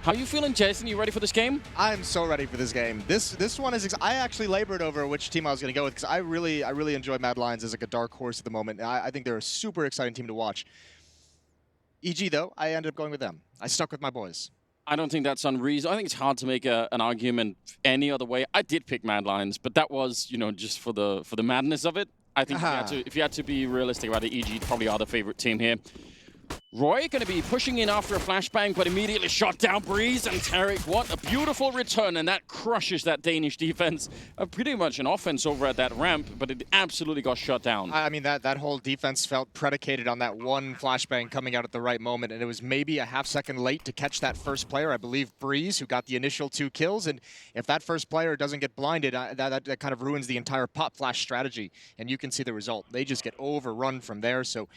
How are you feeling, Jason? You ready for this game? I'm so ready for this game. This one is. I actually labored over which team I was going to go with because I really enjoy Mad Lions as like a dark horse at the moment. I think they're a super exciting team to watch. EG though, I ended up going with them. I stuck with my boys. I don't think that's unreasonable. I think it's hard to make an argument any other way. I did pick Mad Lions, but that was, you know, just for the madness of it. I think if you had to be realistic about it, EG probably are the favorite team here. Roy going to be pushing in after a flashbang, but immediately shot down Breeze and Tarek. What a beautiful return, and that crushes that Danish defense. Pretty much an offense over at that ramp, but it absolutely got shut down. I mean, that whole defense felt predicated on that one flashbang coming out at the right moment, and it was maybe a half-second late to catch that first player, I believe Breeze, who got the initial 2 kills, and if that first player doesn't get blinded, that kind of ruins the entire pop flash strategy, and you can see the result. They just get overrun from there, so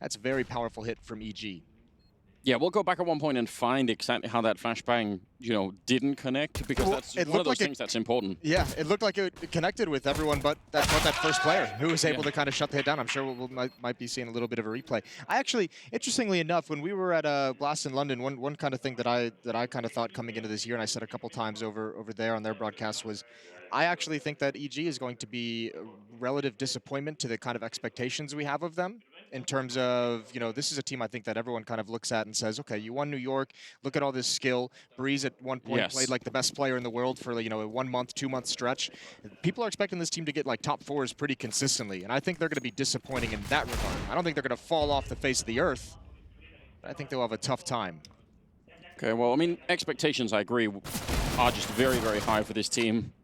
that's a very powerful hit from EG. Yeah, we'll go back at one point and find exactly how that flashbang, you know, didn't connect, because that's one of those things that's important. Yeah, it looked like it connected with everyone but that first player who was able to kind of shut the hit down. I'm sure we might be seeing a little bit of a replay. I actually, interestingly enough, when we were at Blast in London, one kind of thing that I kind of thought coming into this year, and I said a couple times over there on their broadcast, was I actually think that EG is going to be a relative disappointment to the kind of expectations we have of them. In terms of, you know, this is a team I think that everyone kind of looks at and says, okay, you won New York, look at all this skill. Breeze at one point played like the best player in the world for, you know, a 1 month, 2 month stretch. People are expecting this team to get like top 4s pretty consistently, and I think they're going to be disappointing in that regard. I don't think they're going to fall off the face of the earth, but I think they'll have a tough time. Okay, well, I mean, expectations, I agree, are just very, very high for this team.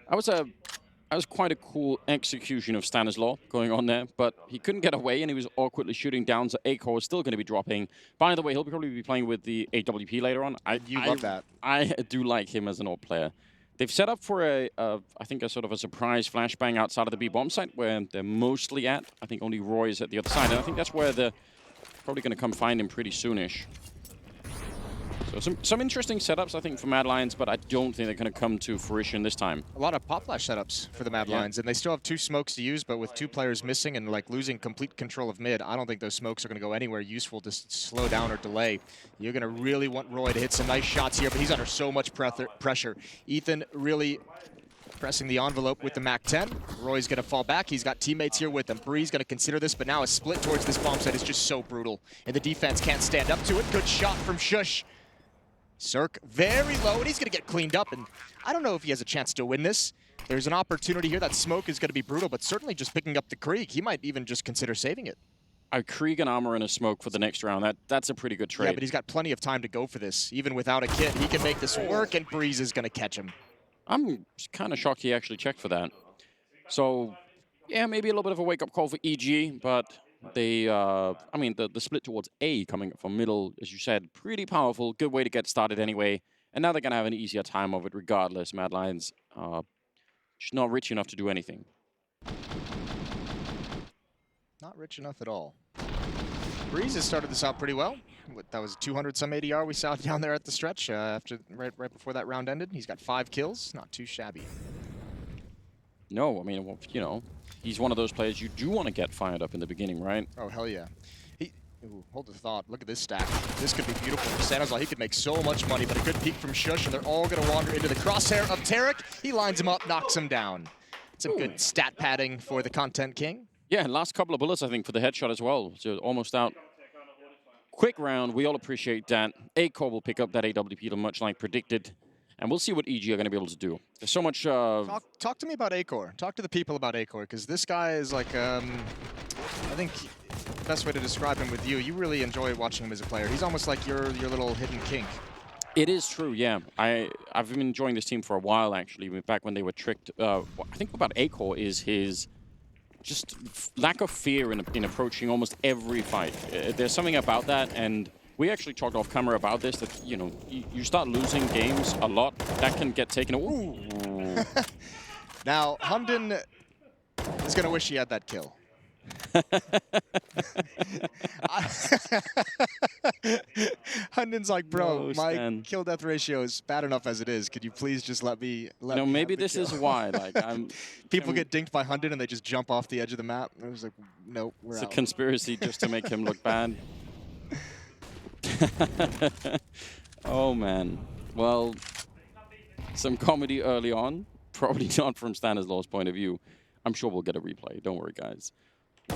That was quite a cool execution of Stanislaw going on there, but he couldn't get away and he was awkwardly shooting down, so Acor is still going to be dropping. By the way, he'll probably be playing with the AWP later on. You love that. I do like him as an AWP player. They've set up for I think a sort of a surprise flashbang outside of the B-bomb site where they're mostly at. I think only Roy is at the other side, and I think that's where they're probably going to come find him pretty soonish. So some interesting setups, I think, for Mad Lions, but I don't think they're going to come to fruition this time. A lot of pop flash setups for the Mad Lions, and they still have 2 smokes to use, but with 2 players missing and like losing complete control of mid, I don't think those smokes are going to go anywhere useful to slow down or delay. You're going to really want Roy to hit some nice shots here, but he's under so much pressure. Ethan really pressing the envelope with the MAC-10. Roy's going to fall back. He's got teammates here with him. Bree's going to consider this, but now a split towards this bomb site is just so brutal, and the defense can't stand up to it. Good shot from Shush. Cirque very low, and he's going to get cleaned up, and I don't know if he has a chance to win this. There's an opportunity here. That smoke is going to be brutal, but certainly just picking up the Krieg, he might even just consider saving it. A Krieg and armor and a smoke for the next round, that's a pretty good trade. Yeah, but he's got plenty of time to go for this. Even without a kit, he can make this work, and Breeze is going to catch him. I'm kind of shocked he actually checked for that. So, yeah, maybe a little bit of a wake-up call for EG, but they, I mean, the split towards A coming up from middle, as you said, pretty powerful. Good way to get started anyway. And now they're going to have an easier time of it regardless. Mad Lions just not rich enough to do anything. Not rich enough at all. Breeze has started this out pretty well. That was 200-some ADR we saw down there at the stretch after right before that round ended. He's got 5 kills. Not too shabby. No, I mean, well, you know, he's one of those players you do want to get fired up in the beginning, right? Oh, hell yeah. Ooh, hold the thought. Look at this stack. This could be beautiful for Stanislaw. He could make so much money, but a good peek from Shush, and they're all going to wander into the crosshair of Tarek. He lines him up, knocks him down. Some good stat padding for the Content King. Yeah, last couple of bullets, I think, for the headshot as well. So almost out. Quick round. We all appreciate that. Acor will pick up that AWP much like predicted. And we'll see what EG are going to be able to do. There's so much... Talk to me about Acor. Talk to the people about Acor, because this guy is like... I think the best way to describe him with you really enjoy watching him as a player. He's almost like your little hidden kink. It is true, yeah. I've been enjoying this team for a while, actually, back when they were tricked. I think about Acor is his just lack of fear in approaching almost every fight. There's something about that, and we actually talked off camera about this, that, you know, you start losing games a lot, that can get taken away. Now, Hunden is going to wish he had that kill. Hunden's like, bro, my kill-death ratio is bad enough as it is. Could you please just let me maybe this is why. Like, people get dinked by Hunden and they just jump off the edge of the map. I was like, nope, we're out. It's a conspiracy just to make him look bad. Oh, man. Well, some comedy early on. Probably not from Stanislaw's point of view. I'm sure we'll get a replay. Don't worry, guys.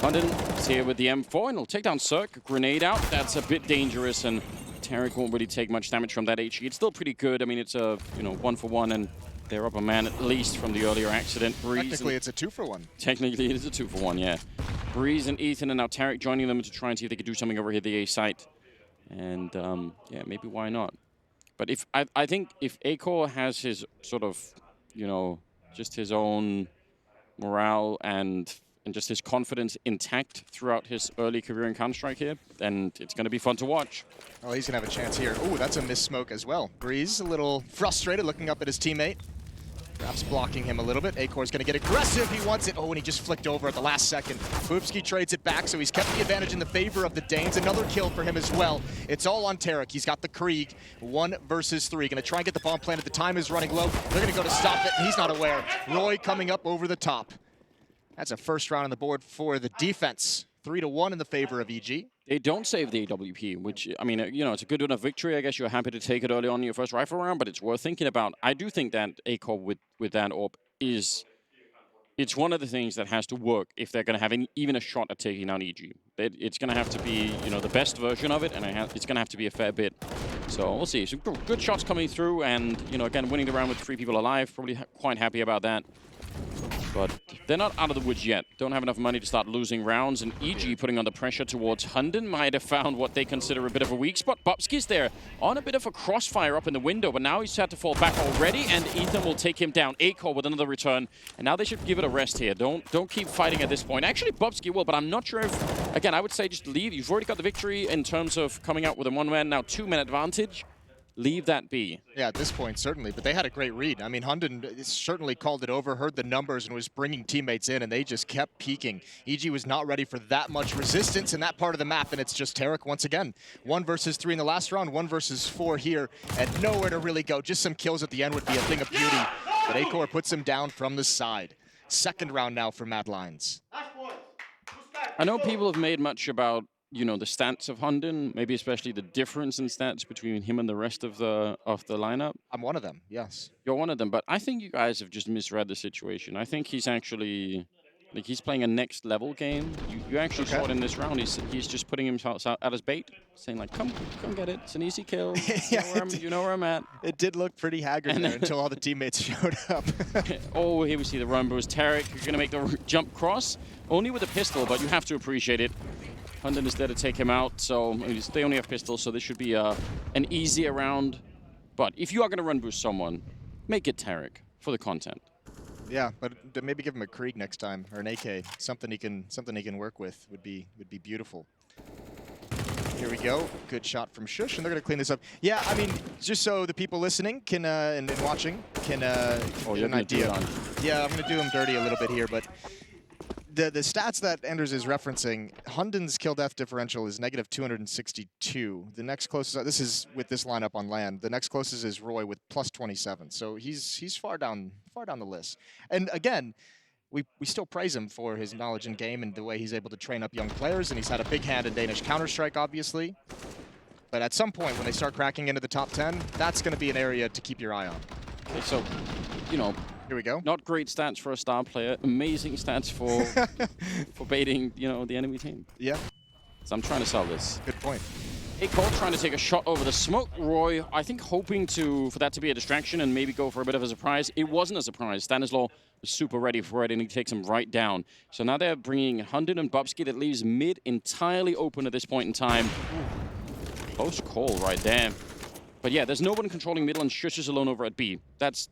London is here with the M4, and he'll take down Cirque. Grenade out. That's a bit dangerous, and Tarek won't really take much damage from that HE. It's still pretty good. I mean, it's a 1-for-1, and they're up a man at least from the earlier accident. Breeze Technically, it's a 2-for-1. Technically, it is a 2-for-1, yeah. Breeze and Ethan, and now Tarek joining them to try and see if they could do something over here at the A site. And, yeah, maybe why not? But if I think if Acor has his sort of, just his own morale and just his confidence intact throughout his early career in Counter-Strike here, then it's going to be fun to watch. Oh, he's going to have a chance here. Oh, that's a missed smoke as well. Breeze a little frustrated, looking up at his teammate. Perhaps blocking him a little bit. Acor's going to get aggressive. He wants it. Oh, and he just flicked over at the last second. Boopski trades it back, so he's kept the advantage in the favor of the Danes. Another kill for him as well. It's all on Tarek. He's got the Krieg. 1 versus 3. Going to try and get the bomb planted. The time is running low. They're going to go to stop it, and he's not aware. Roy coming up over the top. That's a first round on the board for the defense. 3-1 in the favor of EG. They don't save the AWP, which, I mean, it's a good enough victory. I guess you're happy to take it early on in your first rifle round, but it's worth thinking about. I do think that Acor with that AWP it's one of the things that has to work if they're going to have even a shot at taking down EG. It's going to have to be, the best version of it, and it's going to have to be a fair bit. So we'll see. Some good shots coming through, and, again, winning the round with 3 people alive. Probably quite happy about that. But they're not out of the woods yet. Don't have enough money to start losing rounds. And EG putting on the pressure towards Hunden might have found what they consider a bit of a weak spot. Bubski's there on a bit of a crossfire up in the window, but now he's had to fall back already, and Ethan will take him down. Acor with another return, and now they should give it a rest here. Don't keep fighting at this point. Actually, Bubski will, but I'm not sure if, again, I would say just leave. You've already got the victory in terms of coming out with a 1-man, now 2-man advantage. Leave that be. Yeah, at this point, certainly. But they had a great read. I mean, Hunden certainly called it over, heard the numbers, and was bringing teammates in, and they just kept peaking. EG was not ready for that much resistance in that part of the map, and it's just Tarek once again. 1 versus 3 in the last round, 1 versus 4 here, and nowhere to really go. Just some kills at the end would be a thing of beauty. But Acor puts him down from the side. Second round now for Mad Lions. I know people have made much about the stats of Hunden, maybe especially the difference in stats between him and the rest of the lineup. I'm one of them, yes. You're one of them, but I think you guys have just misread the situation. I think he's actually, he's playing a next level game. You actually saw it in this round. He's just putting himself out as bait, saying like, come get it. It's an easy kill. You know where I'm at. It did look pretty haggard there until all the teammates showed up. Oh, here we see the run boost. Tarek, you're going to make the jump cross, only with a pistol, but you have to appreciate it. Hunden is there to take him out, so they only have pistols, so this should be an easier round. But if you are going to run boost someone, make it Tarek for the content. Yeah, but maybe give him a Krieg next time, or an AK. Something he can work with would be beautiful. Here we go. Good shot from Shush, and they're going to clean this up. Yeah, I mean, just so the people listening can and watching can get an idea. Yeah, I'm going to do him dirty a little bit here, but the stats that Anders is referencing, Hunden's kill-death differential is -262. The next closest, this is with this lineup on land. The next closest is Roy with +27. So he's far down the list. And again, we still praise him for his knowledge in game and the way he's able to train up young players. And he's had a big hand in Danish Counter-Strike, obviously. But at some point, when they start cracking into the top 10, that's going to be an area to keep your eye on. Okay, so, here we go. Not great stats for a star player. Amazing stats for for baiting, the enemy team. Yeah. So I'm trying to sell this. Good point. Acor trying to take a shot over the smoke. Roy, I think, hoping for that to be a distraction and maybe go for a bit of a surprise. It wasn't a surprise. Stanislaw was super ready for it, and he takes him right down. So now they're bringing Hunden and Bubski. That leaves mid entirely open at this point in time. Close call right there. But yeah, there's no one controlling middle, and Shush is alone over at B. That's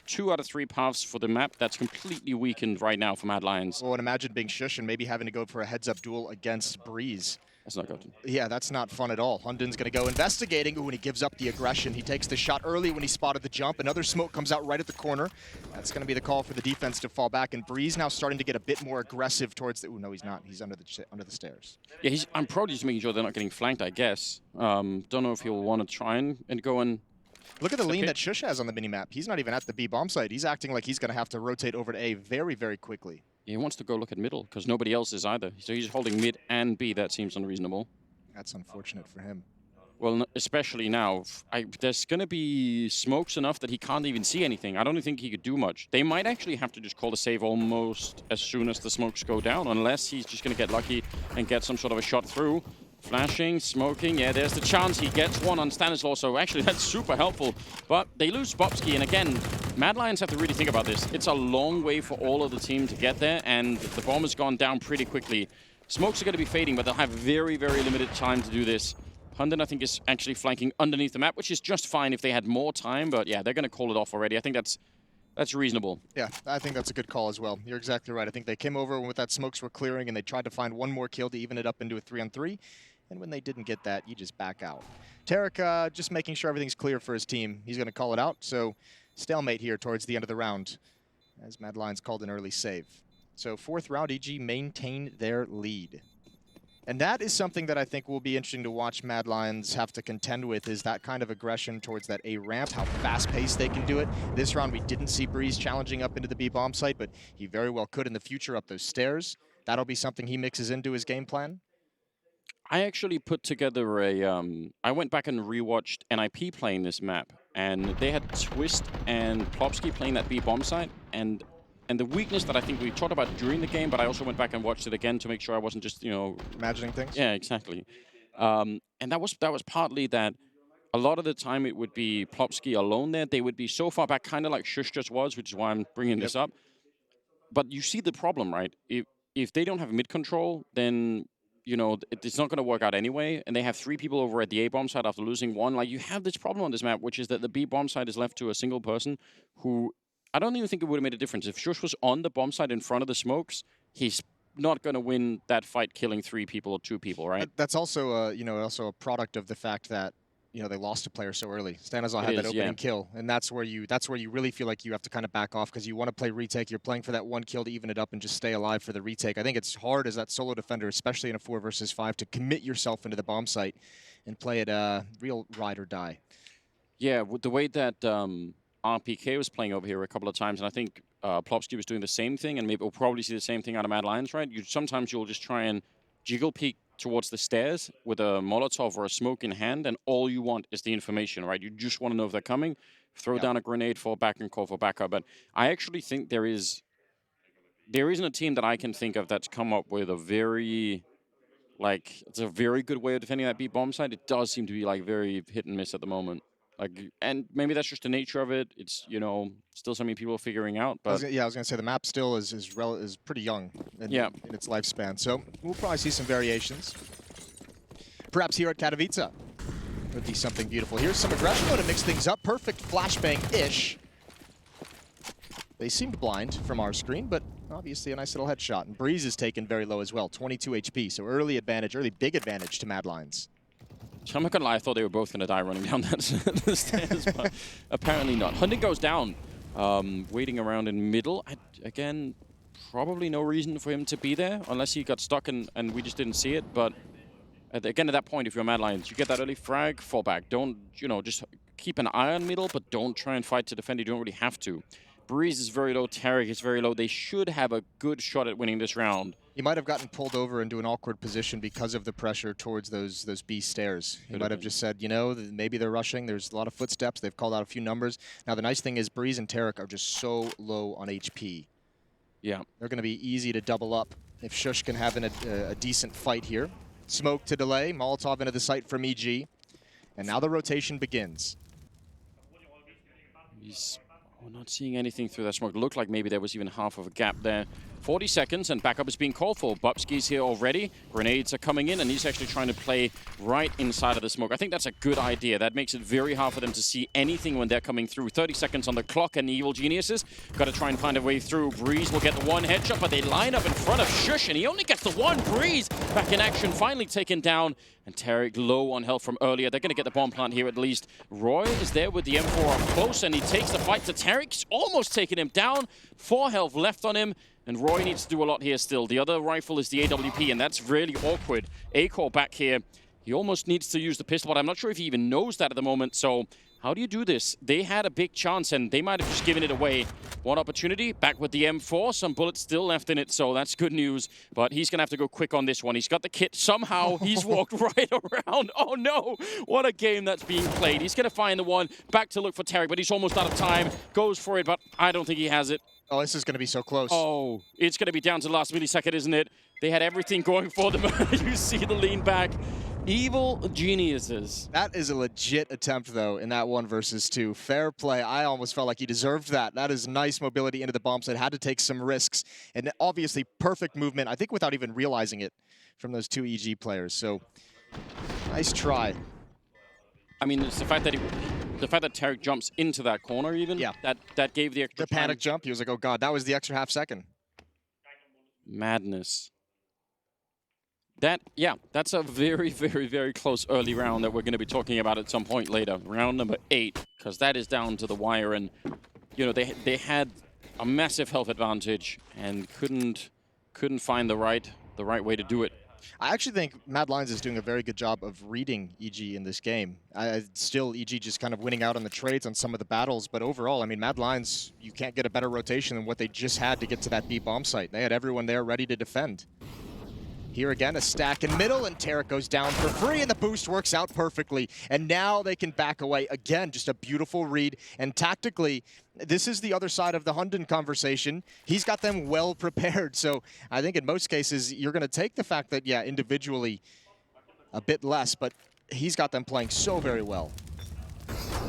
2 out of 3 paths for the map. That's completely weakened right now for Mad Lions. Well, and imagine being Shush and maybe having to go for a heads-up duel against Breeze. That's not good. Yeah, that's not fun at all. Hunden's going to go investigating. Ooh, and he gives up the aggression. He takes the shot early when he spotted the jump. Another smoke comes out right at the corner. That's going to be the call for the defense to fall back. And Breeze now starting to get a bit more aggressive towards the... Ooh, no, he's not. He's under the stairs. Yeah, I'm probably just making sure they're not getting flanked, I guess. Don't know if he'll want to try and go and... Look at the lean that Shush has on the minimap. He's not even at the B bomb site. He's acting like he's going to have to rotate over to A very, very quickly. He wants to go look at middle because nobody else is either. So he's holding mid and B. That seems unreasonable. That's unfortunate for him. Well, especially now, there's going to be smokes enough that he can't even see anything. I don't think he could do much. They might actually have to just call the save almost as soon as the smokes go down, unless he's just going to get lucky and get some sort of a shot through. Flashing, smoking, yeah, there's the chance he gets one on Stanislaw, so actually that's super helpful. But they lose Bobski, and again, Mad Lions have to really think about this. It's a long way for all of the team to get there, and the bomb has gone down pretty quickly. Smokes are going to be fading, but they'll have very, very limited time to do this. Hunden, I think, is actually flanking underneath the map, which is just fine if they had more time, but yeah, they're going to call it off already. I think that's reasonable. Yeah, I think that's a good call as well. You're exactly right. I think they came over with that smokes were clearing, and they tried to find one more kill to even it up into a 3-on-3. And when they didn't get that, you just back out. Tarek just making sure everything's clear for his team. He's going to call it out, so stalemate here towards the end of the round, as Mad Lions called an early save. So 4th round, EG maintain their lead. And that is something that I think will be interesting to watch Mad Lions have to contend with, is that kind of aggression towards that A ramp, how fast-paced they can do it. This round, we didn't see Breeze challenging up into the B bomb site, but he very well could in the future up those stairs. That'll be something he mixes into his game plan. I actually put together a, I went back and rewatched NIP playing this map, and they had Twist and Plopsky playing that B bomb site, and the weakness that I think we talked about during the game, but I also went back and watched it again to make sure I wasn't just, imagining things? Yeah, exactly. And that was partly that a lot of the time it would be Plopsky alone there. They would be so far back, kind of like Shush just was, which is why I'm bringing this up. But you see the problem, right? If they don't have mid control, then it's not going to work out anyway, and they have 3 people over at the A bomb side after losing 1. Like, you have this problem on this map, which is that the B bomb side is left to a single person who, I don't even think it would have made a difference. If Shush was on the bomb side in front of the smokes, he's not going to win that fight killing 3 people or 2 people, right? That's also, also a product of the fact that, they lost a player so early. Stanislaw had that opening kill, and that's where you really feel like you have to kind of back off, because you want to play retake. You're playing for that 1 kill to even it up and just stay alive for the retake. I think it's hard as that solo defender, especially in a 4 versus 5, to commit yourself into the bomb site and play it real ride or die. Yeah, with the way that RPK was playing over here a couple of times, and I think Plopsky was doing the same thing, and maybe we'll probably see the same thing out of Mad Lions, right? Sometimes you'll just try and jiggle peek towards the stairs with a Molotov or a smoke in hand, and all you want is the information, right? You just want to know if they're coming, throw down a grenade, fall back and call for backup. But I actually think there isn't a team that I can think of that's come up with a very, it's a very good way of defending that B bomb side. It does seem to be very hit and miss at the moment. And maybe that's just the nature of it. It's, still something people are figuring out. But I was going to say the map still is pretty young in its lifespan. So we'll probably see some variations. Perhaps here at Katowice would be something beautiful. Here's some aggression to mix things up. Perfect flashbang-ish. They seemed blind from our screen, but obviously a nice little headshot. And Breeze is taken very low as well, 22 HP. So early big advantage to Mad Lions. I'm not going to lie, I thought they were both going to die running down the stairs, but apparently not. Hunden goes down, waiting around in middle. Again, probably no reason for him to be there, unless he got stuck and we just didn't see it. But again, at that point, if you're Mad Lions, you get that early frag, fall back. Don't, just keep an eye on middle, but don't try and fight to defend. You don't really have to. Breeze is very low, Tarek is very low. They should have a good shot at winning this round. He might have gotten pulled over into an awkward position because of the pressure towards those B stairs. He might have just said, maybe they're rushing. There's a lot of footsteps. They've called out a few numbers. Now, the nice thing is Breeze and Tarek are just so low on HP. Yeah. They're going to be easy to double up if Shush can have a decent fight here. Smoke to delay. Molotov into the site from EG. And now the rotation begins. We're not seeing anything through that smoke. It looked like maybe there was even half of a gap there. 40 seconds and backup is being called for. Bubsky's here already. Grenades are coming in and he's actually trying to play right inside of the smoke. I think that's a good idea. That makes it very hard for them to see anything when they're coming through. 30 seconds on the clock and the Evil Geniuses got to try and find a way through. Breeze will get the 1 headshot, but they line up in front of Shush and he only gets the 1. Breeze back in action, finally taken down. And Tarek low on health from earlier. They're going to get the bomb plant here at least. Roy is there with the M4 up close and he takes the fight to Tarek. He's almost taken him down. 4 health left on him. And Roy needs to do a lot here still. The other rifle is the AWP, and that's really awkward. A-Core back here. He almost needs to use the pistol, but I'm not sure if he even knows that at the moment. So how do you do this? They had a big chance, and they might have just given it away. One opportunity, back with the M4, some bullets still left in it, so that's good news. But he's going to have to go quick on this one. He's got the kit. Somehow, he's walked right around. Oh, no. What a game that's being played. He's going to find the one, back to look for Tarek, but he's almost out of time. Goes for it, but I don't think he has it. Oh, this is going to be so close. Oh, it's going to be down to the last millisecond, isn't it? They had everything going for them. You see the lean back. Evil geniuses. That is a legit attempt, though, in that 1 versus 2. Fair play. I almost felt like he deserved that. That is nice mobility into the bomb site. Had to take some risks. And obviously, perfect movement, I think without even realizing it, from those 2 EG players. So, nice try. I mean, it's the fact that Tarek jumps into that corner even. Yeah. That gave the extra The panic jump, he was like, oh god, that was the extra half second. Madness. That's a very, very, very close early round that we're going to be talking about at some point later. Round number 8, because that is down to the wire, and you know they had a massive health advantage and couldn't find the right way to do it. I actually think Mad Lions is doing a very good job of reading EG in this game. Still, EG just kind of winning out on the trades on some of the battles, but overall, I mean, Mad Lions, you can't get a better rotation than what they just had to get to that B bomb site. They had everyone there ready to defend. Here again, a stack in middle, and Tarek goes down for free, and the boost works out perfectly. And now they can back away. Again, just a beautiful read. And tactically, this is the other side of the Hunden conversation. He's got them well prepared. So I think in most cases, you're going to take the fact that, yeah, individually a bit less, but he's got them playing so very well.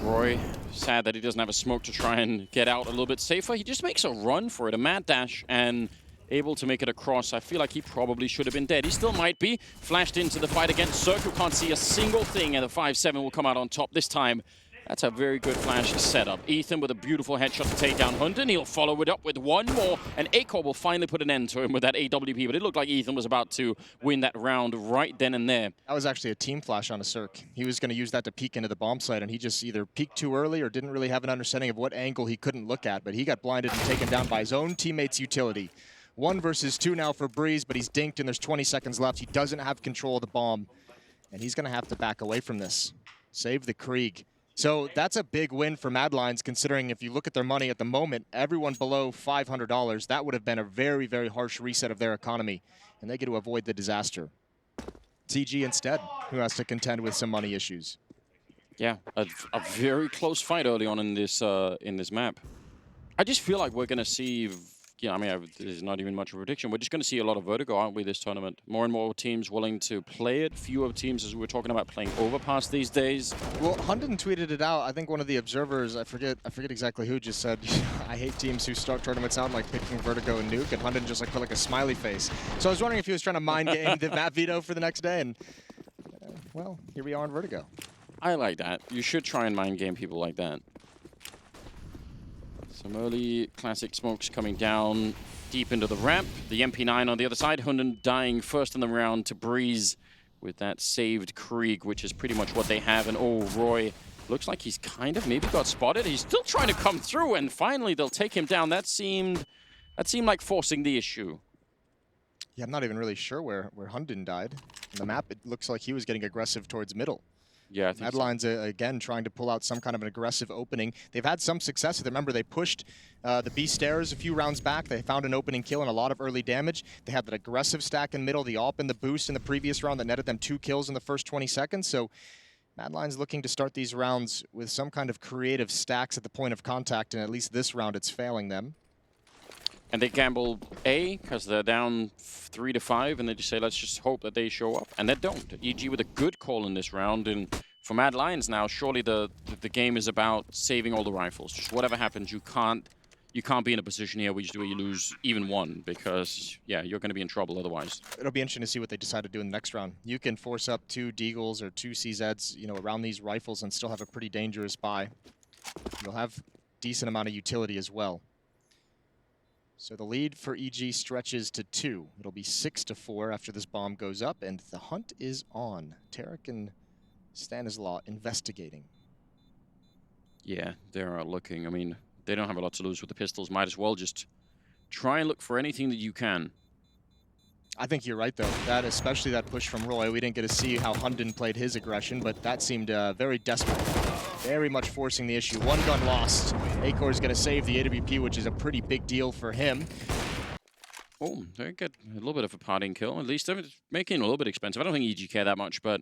Roy, sad that he doesn't have a smoke to try and get out a little bit safer. He just makes a run for it, a mad dash, and able to make it across. I feel like he probably should have been dead. He still might be. Flashed into the fight against Circle. Can't see a single thing, and the 5-7 will come out on top this time. That's a very good flash setup. Ethan with a beautiful headshot to take down Hunden. He'll follow it up with one more, and Acor will finally put an end to him with that AWP, but it looked like Ethan was about to win that round right then and there. That was actually a team flash on a Cirque. He was going to use that to peek into the bomb site, and he just either peeked too early or didn't really have an understanding of what angle he couldn't look at, but he got blinded and taken down by his own teammate's utility. 1 versus 2 now for Breeze, but he's dinked and there's 20 seconds left. He doesn't have control of the bomb, and he's going to have to back away from this. Save the Krieg. So that's a big win for Mad Lions, considering if you look at their money at the moment, everyone below $500, that would have been a very, very harsh reset of their economy, and they get to avoid the disaster. It's EG instead, who has to contend with some money issues. Yeah, a very close fight early on in this map. I just feel like we're going to see... Yeah, I mean, there's not even much of a prediction. We're just going to see a lot of Vertigo, aren't we, this tournament? More and more teams willing to play it. Fewer teams, as we were talking about, playing Overpass these days. Well, Hunden tweeted it out. I think one of the observers, I forget exactly who, just said, I hate teams who start tournaments out like picking Vertigo and Nuke, and Hunden just like put like a smiley face. So I was wondering if he was trying to mind game the map veto for the next day, and well, here we are on Vertigo. I like that. You should try and mind game people like that. Some early classic smokes coming down deep into the ramp. The MP9 on the other side. Hunden dying first in the round to Breeze with that saved Krieg, which is pretty much what they have. And oh, Roy looks like he's kind of maybe got spotted. He's still trying to come through, and finally they'll take him down. That seemed like forcing the issue. Yeah, I'm not even really sure where Hunden died. On the map, it looks like he was getting aggressive towards middle. Yeah, I think Mad Lions, again, trying to pull out some kind of an aggressive opening. They've had some success with it. Remember, they pushed the B stairs a few rounds back. They found an opening kill and a lot of early damage. They had that aggressive stack in middle, the AWP and the boost in the previous round that netted them 2 kills in the first 20 seconds. So Mad Lions looking to start these rounds with some kind of creative stacks at the point of contact, and at least this round it's failing them. And they gamble A, because they're down 3-5, and they just say, let's just hope that they show up. And they don't. EG with a good call in this round, and for Mad Lions now, surely the game is about saving all the rifles. Just whatever happens, you can't be in a position here where you lose even one, because, yeah, you're going to be in trouble otherwise. It'll be interesting to see what they decide to do in the next round. You can force up 2 Deagles or 2 CZs, you know, around these rifles and still have a pretty dangerous buy. You'll have decent amount of utility as well. So the lead for EG stretches to 2. It'll be 6-4 after this bomb goes up, and the hunt is on. Tarek and Stanislaw investigating. Yeah, they're looking. I mean, they don't have a lot to lose with the pistols. Might as well just try and look for anything that you can. I think you're right, though. That, especially that push from Roy. We didn't get to see how Hunden played his aggression, but that seemed very desperate. very much forcing the issue. One gun lost. Acor is going to save the AWP, which is a pretty big deal for him. Oh, very good. A little bit of a parting kill. At least it's making it a little bit expensive. I don't think EG care that much, but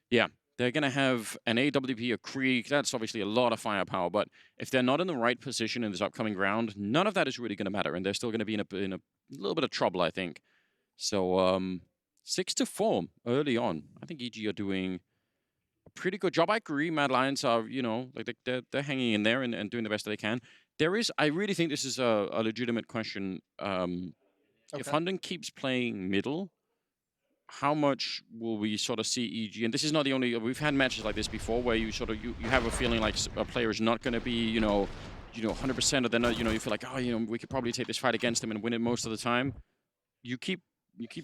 yeah, they're going to have an AWP, a Krieg. That's obviously a lot of firepower, but if they're not in the right position in this upcoming round, none of that is really going to matter, and they're still going to be in a little bit of trouble, I think. So 6-4 early on. I think EG are doing a pretty good job. I agree. Mad Lions are, you know, like they're hanging in there and doing the best that they can. I really think this is a legitimate question. If Hunden keeps playing middle, how much will we sort of see EG? And this is not the only. We've had matches like this before where you sort of you have a feeling like a player is not going to be, you know, 100%, or they're not. You know, you feel like, oh, you know, we could probably take this fight against them and win it most of the time. You keep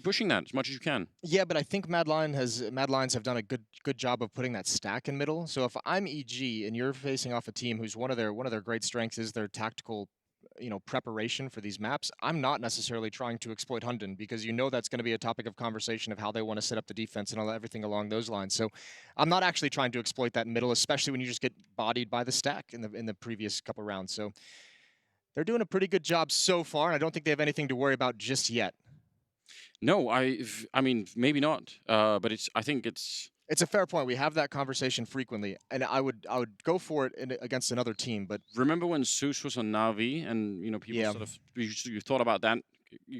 pushing that as much as you can. Yeah, but I think Mad Lions have done a good job of putting that stack in middle. So if I'm EG and you're facing off a team whose one of their great strengths is their tactical, you know, preparation for these maps, I'm not necessarily trying to exploit Hunden, because you know that's going to be a topic of conversation of how they want to set up the defense and everything along those lines. So I'm not actually trying to exploit that middle, especially when you just get bodied by the stack in the previous couple rounds. So they're doing a pretty good job so far, and I don't think they have anything to worry about just yet. No, I mean, maybe not, but I think it's a fair point. We have that conversation frequently, and I would go for it against another team. But remember when Zeus was on Navi, and you know, people sort of you thought about that.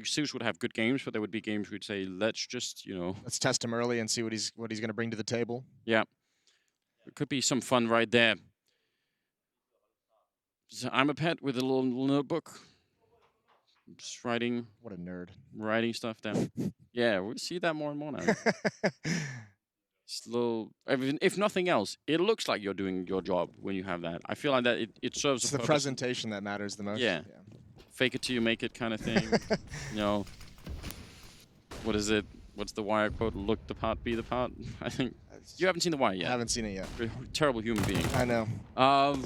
Zeus would have good games, but there would be games we'd say, let's just, you know, let's test him early and see what he's going to bring to the table. Yeah, it could be some fun right there. So I'm a pet with a little notebook. Just writing. What a nerd. Writing stuff down. Yeah, we'll see that more and more now. Just a little, if nothing else, it looks like you're doing your job when you have that. I feel like that it serves it's a the presentation that matters the most. Yeah. Fake it till you make it kind of thing. You know, what is it? What's the Wire quote? Look the part, be the part. I think you haven't seen the Wire yet. I haven't seen it yet. Terrible human being. I know.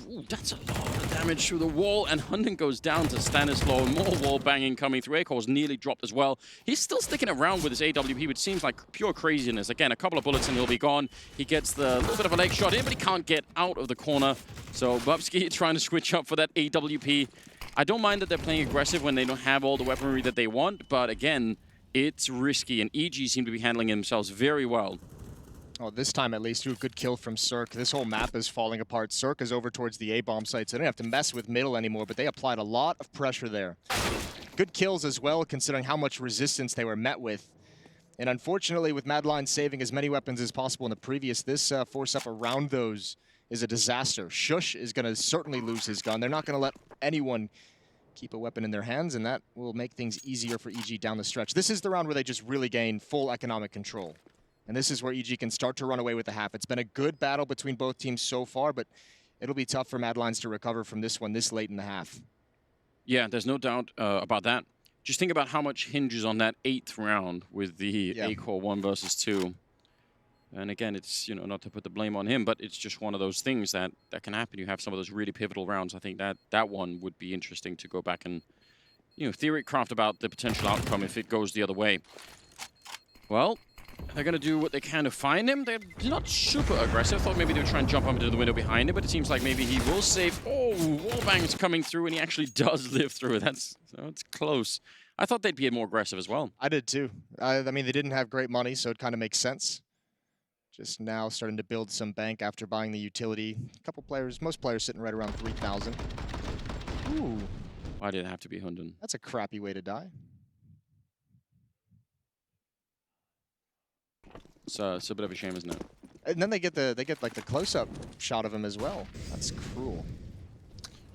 Ooh, that's a lot of damage through the wall, and Hunden goes down to Stanislaw. More wall banging coming through. Acor's nearly dropped as well. He's still sticking around with his AWP, which seems like pure craziness. Again, a couple of bullets and he'll be gone. He gets the little bit of a leg shot in, but he can't get out of the corner. So Bubsky trying to switch up for that AWP. I don't mind that they're playing aggressive when they don't have all the weaponry that they want, but again, it's risky, and EG seem to be handling themselves very well. Oh, this time at least, a good kill from Cirque. This whole map is falling apart. Cirque is over towards the A-bomb site, so they don't have to mess with middle anymore, but they applied a lot of pressure there. Good kills as well, considering how much resistance they were met with. And unfortunately, with Mad Lions saving as many weapons as possible in the previous, this force up around those is a disaster. Shush is going to certainly lose his gun. They're not going to let anyone keep a weapon in their hands, and that will make things easier for EG down the stretch. This is the round where they just really gain full economic control. And this is where EG can start to run away with the half. It's been a good battle between both teams so far, but it'll be tough for Mad Lions to recover from this one this late in the half. Yeah, there's no doubt about that. Just think about how much hinges on that 8th round with the Acor 1 versus 2. And again, it's, you know, not to put the blame on him, but it's just one of those things that can happen. You have some of those really pivotal rounds. I think that one would be interesting to go back and, you know, theory craft about the potential outcome if it goes the other way. Well, they're going to do what they can to find him. They're not super aggressive. Thought maybe they would try and jump up into the window behind him, but it seems like maybe he will save. Oh, wallbang's coming through, and he actually does live through it. It's close. I thought they'd be more aggressive as well. I did too. I mean, they didn't have great money, so it kind of makes sense. Just now starting to build some bank after buying the utility. A couple players, most players sitting right around 3,000. Ooh. Why did it have to be Hunden? That's a crappy way to die. It's a bit of a shame, isn't it? And then they get like the close-up shot of him as well. That's cruel.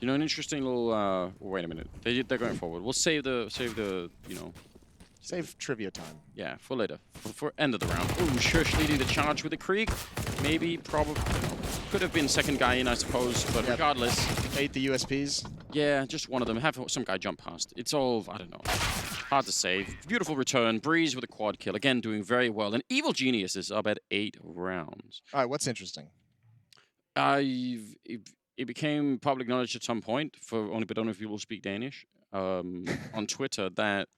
You know, an interesting little. Wait a minute. They're going forward. We'll save the you know. Save trivia time. Yeah, for later. For end of the round. Ooh, Shush leading the charge with the Krieg. Maybe, probably, could have been second guy in, I suppose. But regardless. Ate the USPs. Yeah, just one of them. Have some guy jump past. It's all, I don't know. Hard to say. Beautiful return. Breeze with a quad kill. Again, doing very well. And Evil Genius is up at 8 rounds. All right, what's interesting? It became public knowledge at some point, but I don't know if you will speak Danish, on Twitter, that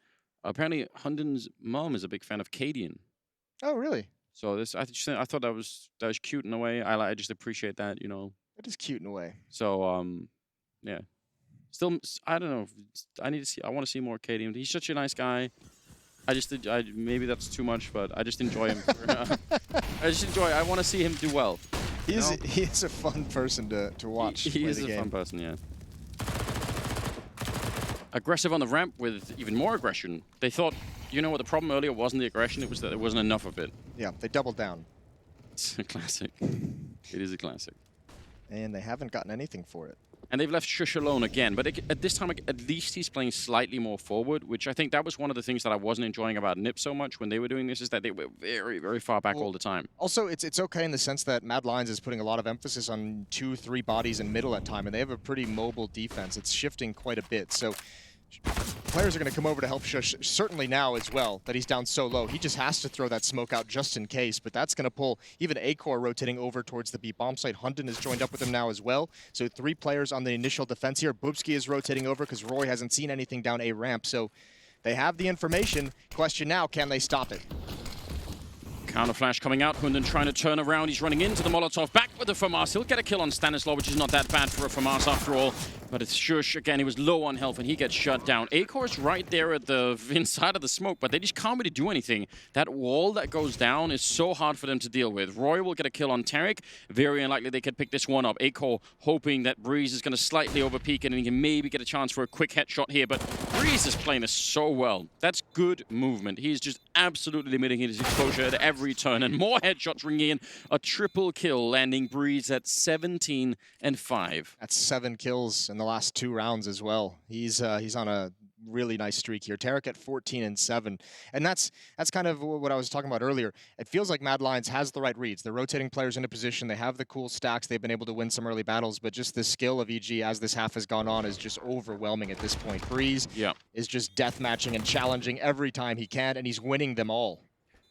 apparently Hunden's mom is a big fan of Cadian. Oh, really? So I thought that was cute in a way. I just appreciate that, you know. It is cute in a way. So, yeah. Still, I don't know. I need to see. I want to see more KD. He's such a nice guy. Maybe that's too much, but I just enjoy him. I just enjoy. I want to see him do well. He is a fun person to watch. He is a fun person, yeah. Aggressive on the ramp with even more aggression. They thought, you know what, the problem earlier wasn't the aggression, it was that there wasn't enough of it. Yeah, they doubled down. It's a classic. It is a classic. And they haven't gotten anything for it. And they've left Shush alone again, but at this time, at least he's playing slightly more forward, which I think that was one of the things that I wasn't enjoying about Nip so much when they were doing this, is that they were very, very far back all the time. Also, it's okay in the sense that Mad Lions is putting a lot of emphasis on 2-3 bodies in middle at time, and they have a pretty mobile defense. It's shifting quite a bit, so players are going to come over to help Shush, certainly now as well, that he's down so low. He just has to throw that smoke out just in case, but that's going to pull even Acor rotating over towards the B bomb site. Hunden has joined up with him now as well. So 3 players on the initial defense here. Bubsky is rotating over because Roy hasn't seen anything down A ramp, so they have the information. Question now, can they stop it? Counter flash coming out. Hunden trying to turn around. He's running into the Molotov. Back with the FAMAS. He'll get a kill on Stanislaw, which is not that bad for a FAMAS after all. But it's Shush. Again, he was low on health and he gets shut down. Acor's right there at the inside of the smoke, but they just can't really do anything. That wall that goes down is so hard for them to deal with. Roy will get a kill on Tarek. Very unlikely they could pick this one up. Acor hoping that Breeze is going to slightly overpeak and he can maybe get a chance for a quick headshot here. But Breeze is playing this so well. That's good movement. He's just absolutely limiting his exposure at every turn. And more headshots ringing in. A triple kill landing Breeze at 17 and 5. That's 7 kills in the last 2 rounds as well. He's on a really nice streak here. Tarek at 14 and 7. And that's kind of what I was talking about earlier. It feels like Mad Lions has the right reads. They're rotating players into position. They have the cool stacks. They've been able to win some early battles, but just the skill of EG as this half has gone on is just overwhelming at this point. Breeze is just deathmatching and challenging every time he can, and he's winning them all.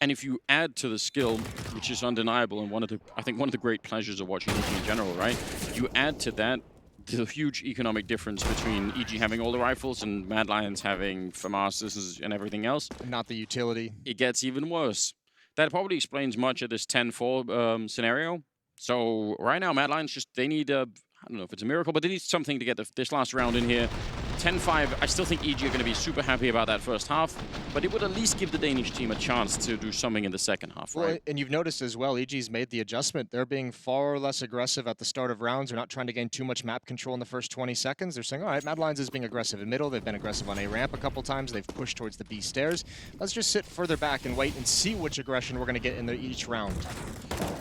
And if you add to the skill, which is undeniable and I think one of the great pleasures of watching EG in general, right? You add to that the huge economic difference between EG having all the rifles and Mad Lions having FAMAS and everything else. Not the utility. It gets even worse. That probably explains much of this 10-4 scenario. So right now, Mad Lions they need I don't know if it's a miracle, but they need something to get this last round in here. 10-5, I still think EG are going to be super happy about that first half, but it would at least give the Danish team a chance to do something in the second half, right? Well, and you've noticed as well, EG's made the adjustment. They're being far less aggressive at the start of rounds. They're not trying to gain too much map control in the first 20 seconds. They're saying, all right, Mad Lions is being aggressive in middle. They've been aggressive on A ramp a couple times. They've pushed towards the B stairs. Let's just sit further back and wait and see which aggression we're going to get in each round.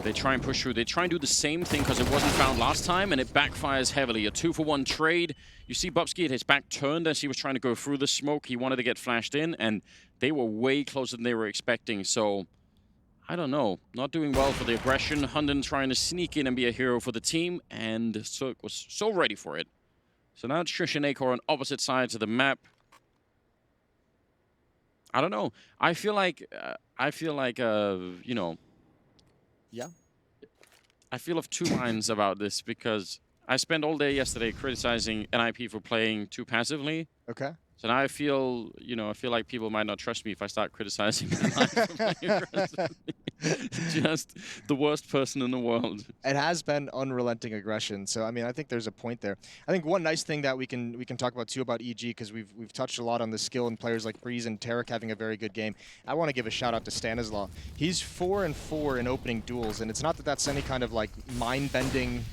They try and push through. They try and do the same thing because it wasn't found last time, and it backfires heavily. A 2-for-1 trade. You see Bubsky had his back turned as he was trying to go through the smoke. He wanted to get flashed in, and they were way closer than they were expecting. So, I don't know. Not doing well for the aggression. Hunden trying to sneak in and be a hero for the team, and Cirque was so ready for it. So now it's Shush and Acor on opposite sides of the map. I don't know. I feel like, you know... Yeah. I feel of 2 minds about this because I spent all day yesterday criticizing NIP for playing too passively. Okay. So now I feel, I feel like people might not trust me if I start criticizing NIP for playing aggressively. Just the worst person in the world. It has been unrelenting aggression. So I mean, I think there's a point there. I think one nice thing that we can talk about too about EG, because we've touched a lot on the skill in players like Breeze and Tarek having a very good game. I want to give a shout out to Stanislaw. He's 4 and 4 in opening duels, and it's not that that's any kind of like mind-bending,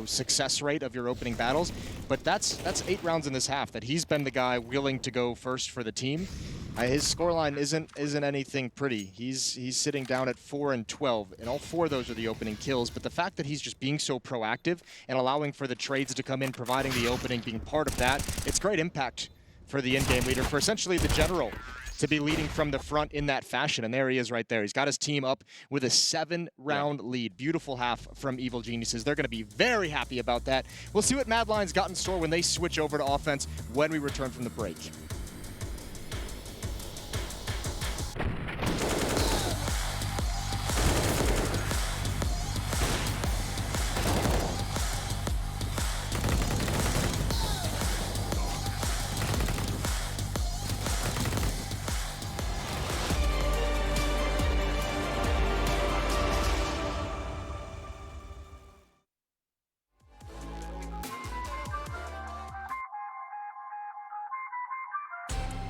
success rate of your opening battles, but that's 8 rounds in this half that he's been the guy willing to go first for the team. His scoreline isn't anything pretty. He's sitting down at 4 and 12, and all 4 of those are the opening kills. But the fact that he's just being so proactive and allowing for the trades to come in, providing the opening, being part of that, it's great impact for the in-game leader, for essentially the general to be leading from the front in that fashion. And there he is right there. He's got his team up with a 7-round lead. Beautiful half from Evil Geniuses. They're going to be very happy about that. We'll see what Mad Lions got in store when they switch over to offense when we return from the break.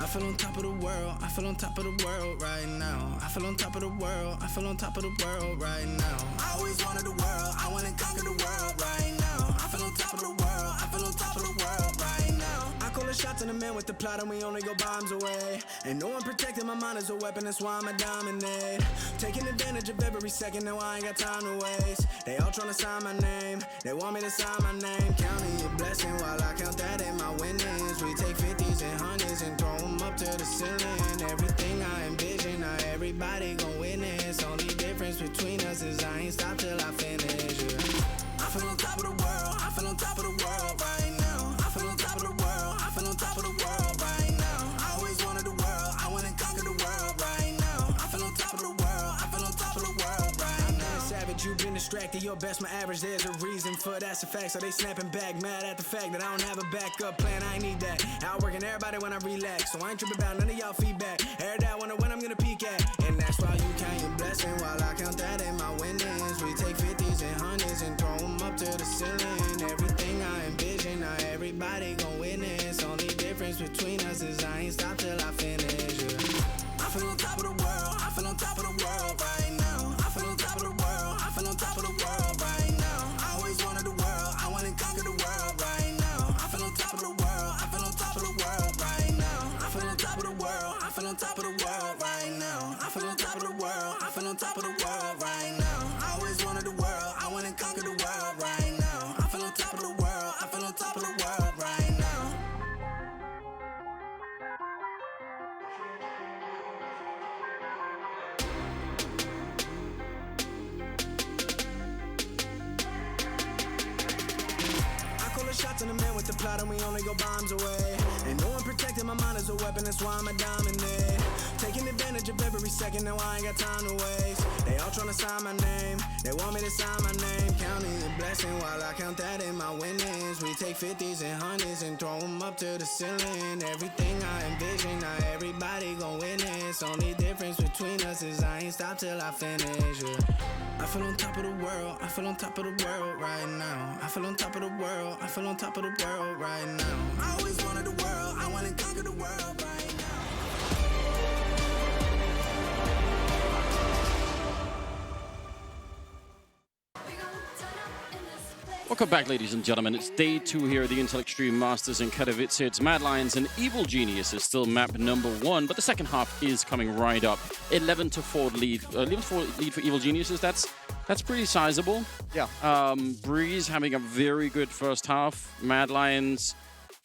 feel on top of the world. I feel on top of the world right now. I feel on top of the world. I feel on top of the world right now. I always wanted the world. I want to conquer the world right now. I feel on top of the world. I feel on top of the world right now. I call the shots in the man with the plot and we only go bombs away. Ain't no one protecting my mind as a weapon, that's why I'ma dominate. Taking advantage of every second, now I ain't got time to waste. They all tryna sign my name, they want me to sign my name. Counting your blessing while I count that in my winnings. We take 50s and 100s and throw them up to the ceiling. Everything I envision, now everybody gon' witness. Only difference between us is I ain't stop till I finish. Yeah. I feel on top of the world, I feel on top of the world right now. I feel on top of the world, I feel on top of the world right now. I always wanted the world, I wanna conquer the world right now. I feel on top of the world, I feel on top of the world right now. I'm savage, you've been distracted, your best my average, there's a reason for that's a fact. So they snapping back, mad at the fact that I don't have a backup plan, I ain't need that. Outworking everybody when I relax, so I ain't tripping about none of y'all feedback. Every day I wonder when I'm gonna peak at, and that's why you count your blessing while I count that in my winnings. We take 50s and 100s and throw them up to the ceiling. Everything I envision, now everybody gon' witness. Only difference between us is I ain't stop till I finish. Yeah. I feel on top of the world, I feel on top of the world right now. I feel on top of the world, I feel on top of the world right now. I always wanted the world, I wanna conquer the world right now. I feel on top of the world, I feel on top of the world right now. I feel on top of the world, I feel on top of the world right now. I feel on top of the world, I feel on top of the world right now. I always wanted the world, I wanna conquer the world right now. I feel on top of the world, I feel on top of the world right now. Shots in the man with the plot and we only go bombs away. Ain't no one protecting my mind as a weapon, that's why I'ma dominate. Taking advantage of every second, now I ain't got time to waste. They all tryna sign my name, they want me to sign my name. Counting your blessing while I count that in my winnings. We take 50s and 100s and throw them up to the ceiling. Everything I envision, now everybody gon' witness. Only difference between us is I ain't stop till I finish. Yeah. I feel on top of the world, I feel on top of the world right now. I feel on top of the world, I feel on top of the world right now. I always wanted the world, I wanna conquer the world right now. Welcome back, ladies and gentlemen. It's day 2 here at the Intel Extreme Masters in Katowice. It's Mad Lions and Evil Genius is still map number 1, but the second half is coming right up. 11-4 lead. 11-4 lead for Evil Geniuses. That's pretty sizable. Yeah. Breeze having a very good first half. Mad Lions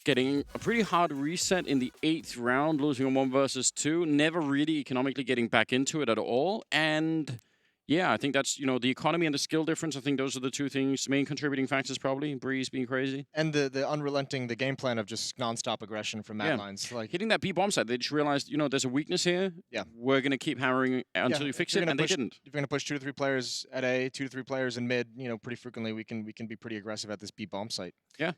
getting a pretty hard reset in the 8th round, losing on 1 versus 2. Never really economically getting back into it at all. And yeah, I think that's, you know, the economy and the skill difference. I think those are the 2 things, main contributing factors probably. Breeze being crazy. And the unrelenting, the game plan of just nonstop aggression from Mad Lions. Like hitting that B bomb site, they just realized, you know, there's a weakness here. Yeah. We're going to keep hammering until you fix it, and they didn't. If you're going to push 2 to 3 players at A, 2 to 3 players in mid, you know, pretty frequently we can be pretty aggressive at this B bomb site. Yeah.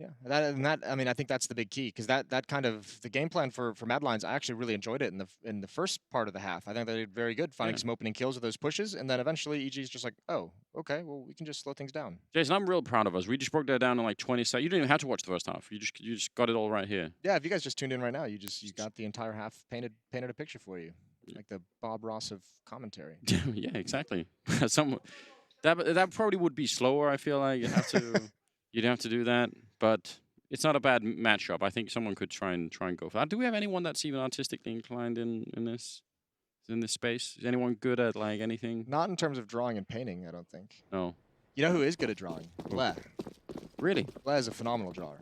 Yeah, that I mean, I think that's the big key, because that kind of the game plan for Mad Lions, I actually really enjoyed it in the first part of the half. I think they did very good finding some opening kills with those pushes, and then eventually EG's just like, oh, okay, well we can just slow things down. Jason, I'm real proud of us. We just broke that down in like 20 seconds. You didn't even have to watch the first half. You just got it all right here. Yeah, if you guys just tuned in right now, you got the entire half painted a picture for you, like the Bob Ross of commentary. Yeah, exactly. That probably would be slower. I feel like you'd have to do that, but it's not a bad matchup. I think someone could try and go for that. Do we have anyone that's even artistically inclined in this space? Is anyone good at like anything? Not in terms of drawing and painting, I don't think. No. You know who is good at drawing? Bleh. Really? Bleh is a phenomenal drawer.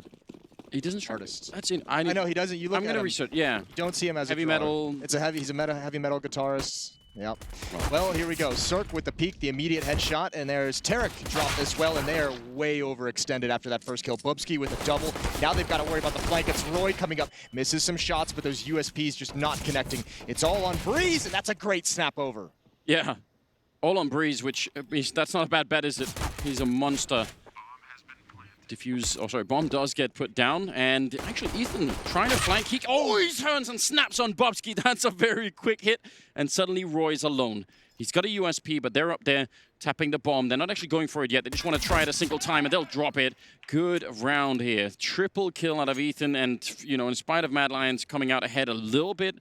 He doesn't artist. That's it. I know he doesn't. You look. I'm gonna research. Yeah. You don't see him as heavy a drawer. metal. It's a heavy. He's a heavy metal guitarist. Yep. Well, here we go. Cirque with the peek, the immediate headshot, and there's Tarek drop as well, and they are way overextended after that first kill. Bubsky with a double. Now they've got to worry about the flank. It's Roy coming up, misses some shots, but those USPs just not connecting. It's all on Breeze, and that's a great snap over. Yeah, all on Breeze, which that's not a bad bet, is it? He's a monster. Bomb does get put down, and actually Ethan trying to flank. He turns and snaps on Bubsky. That's a very quick hit, and suddenly Roy's alone. He's got a USP, but they're up there tapping the bomb. They're not actually going for it yet. They just want to try it a single time, and they'll drop it. Good round here. Triple kill out of Ethan, and, you know, in spite of Mad Lions coming out ahead a little bit,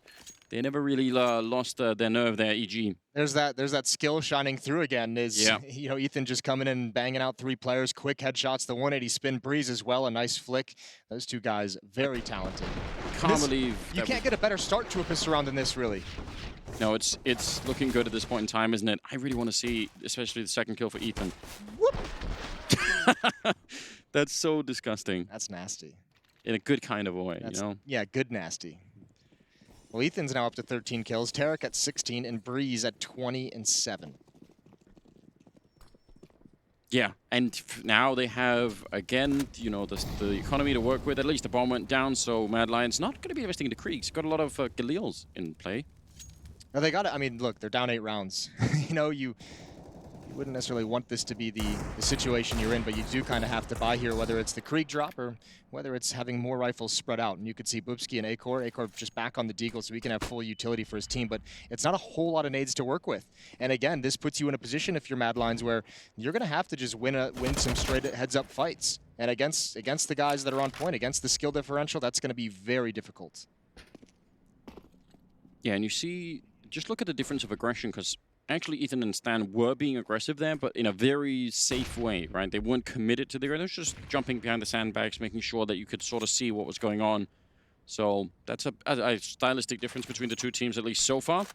they never really lost their nerve there, EG. There's that skill shining through again. Yeah. You know, Ethan just coming in and banging out 3 players, quick headshots, the 180 spin, Breeze as well, a nice flick. Those 2 guys, very talented. Can't believe you can't get a better start to a pistol round than this, really. No, it's looking good at this point in time, isn't it? I really want to see, especially the second kill for Ethan. Whoop. That's so disgusting. That's nasty. In a good kind of way, you know? Yeah, good nasty. Well, Ethan's now up to 13 kills, Tarek at 16, and Breeze at 20 and 7. Yeah, and now they have, again, you know, the economy to work with. At least the bomb went down, so Mad Lion's not going to be investing in the Kriegs. Got a lot of Galils in play. No, they got it. I mean, look, they're down 8 rounds. You know, you wouldn't necessarily want this to be the situation you're in, but you do kind of have to buy here, whether it's the Krieg drop or whether it's having more rifles spread out. And you could see Boopski and Acor just back on the Deagle so he can have full utility for his team, but it's not a whole lot of nades to work with. And again, this puts you in a position, if you're Mad Lions, where you're going to have to just win some straight heads-up fights. And against the guys that are on point, against the skill differential, that's going to be very difficult. Yeah, and you see, just look at the difference of aggression, because actually Ethan and Stan were being aggressive there, but in a very safe way, right? They weren't committed to the ground. They were just jumping behind the sandbags, making sure that you could sort of see what was going on. So that's a stylistic difference between the 2 teams, at least so far.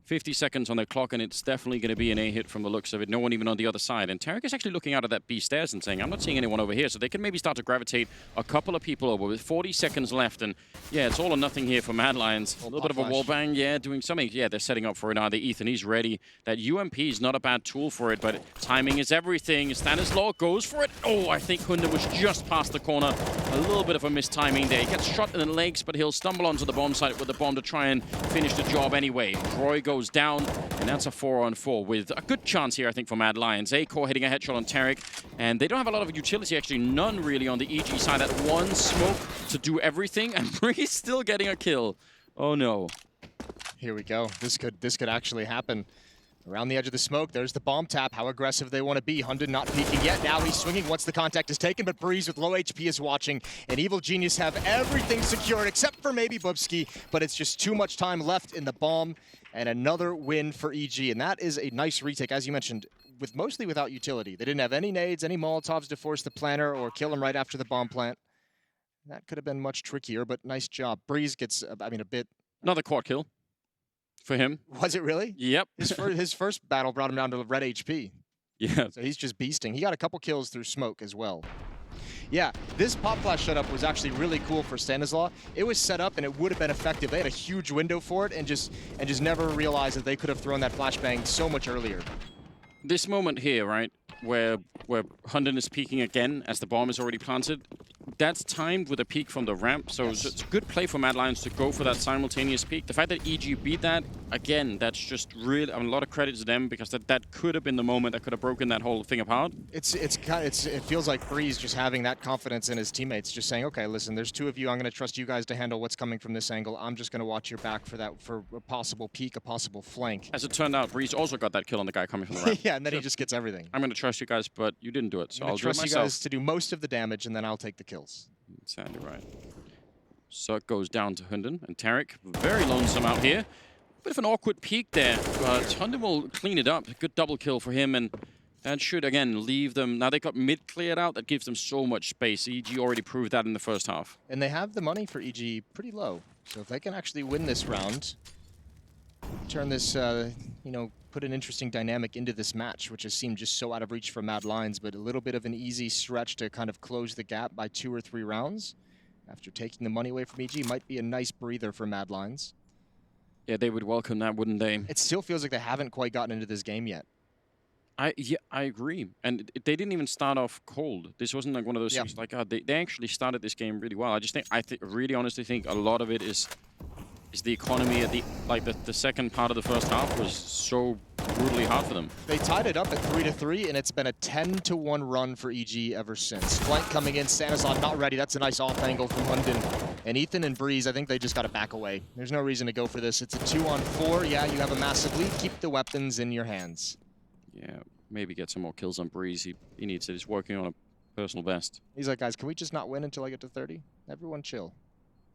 50 seconds on their clock, and it's definitely going to be an A hit from the looks of it. No one even on the other side. And Tarek is actually looking out of that B stairs and saying, I'm not seeing anyone over here. So they can maybe start to gravitate a couple of people over with 40 seconds left. And yeah, it's all or nothing here for Mad Lions. A little bit of a wall bang, yeah, doing something. Yeah, they're setting up for it. The Ethan, he's ready. That UMP is not a bad tool for it, but timing is everything. Stanislaw goes for it. Oh, I think Hunde was just past the corner. A little bit of a missed timing there. He gets shot in the legs, but he'll stumble onto the bomb site with the bomb to try and finish the job anyway. Troy goes down. And that's a 4-on-4 with a good chance here, I think, for Mad Lions. Acor hitting a headshot on Tarek. And they don't have a lot of utility, actually. None really on the EG side. That one smoke to do everything. And Breeze still getting a kill. Oh, no. Here we go. This could actually happen. Around the edge of the smoke, there's the bomb tap. How aggressive they want to be. Hunden not peeking yet. Now he's swinging once the contact is taken, but Breeze with low HP is watching. And Evil Genius have everything secured except for maybe Bubsky, but it's just too much time left in the bomb. And another win for EG, and that is a nice retake, as you mentioned, mostly without utility. They didn't have any nades, any Molotovs to force the planter or kill him right after the bomb plant. That could have been much trickier, but nice job. Breeze gets, I mean, a bit... Another quad kill for him. Was it really? Yep. His first battle brought him down to red HP. Yeah. So he's just beasting. He got a couple kills through smoke as well. Yeah, this pop flash setup was actually really cool for Stanislaw. It was set up and it would have been effective. They had a huge window for it and just never realized that they could have thrown that flashbang so much earlier. This moment here, right, where Hunden is peeking again as the bomb is already planted, that's timed with a peek from the ramp, so yes. It's a good play for Mad Lions to go for that simultaneous peek. The fact that EG beat that, again, that's just really, I mean, a lot of credit to them, because that could have been the moment that could have broken that whole thing apart. It feels like Breeze just having that confidence in his teammates, just saying, okay, listen, there's 2 of you, I'm going to trust you guys to handle what's coming from this angle. I'm just going to watch your back for a possible peek, a possible flank. As it turned out, Breeze also got that kill on the guy coming from the ramp. Yeah, and then he just gets everything. I'm going to trust you guys, but you didn't do it, so I'll do it myself. Trust you guys to do most of the damage, and then I'll take the kills. Sounded right. Suck goes down to Hunden, and Tarek, very lonesome out here. Bit of an awkward peek there, but Hunden will clean it up. A good double kill for him, and that should, again, leave them. Now they got mid cleared out. That gives them so much space. EG already proved that in the first half. And they have the money for EG pretty low. So if they can actually win this round, turn this, you know, put an interesting dynamic into this match, which has seemed just so out of reach for Mad Lions, but a little bit of an easy stretch to kind of close the gap by 2 or 3 rounds. After taking the money away from EG, might be a nice breather for Mad Lions. Yeah, they would welcome that, wouldn't they? It still feels like they haven't quite gotten into this game yet. Yeah, I agree. And they didn't even start off cold. This wasn't like one of those things like, they actually started this game really well. I really honestly think a lot of it is the economy at the second part of the first half was so brutally hard for them. They tied it up at 3-3, and it's been a 10-1 run for EG ever since. Flank coming in, Stanislaw not ready. That's a nice off angle from Hunden. And Ethan and Breeze, I think they just got to back away. There's no reason to go for this. It's a 2-on-4. Yeah, you have a massive lead. Keep the weapons in your hands. Yeah, maybe get some more kills on Breeze. He needs it. He's working on a personal best. He's like, guys, can we just not win until I get to 30? Everyone chill.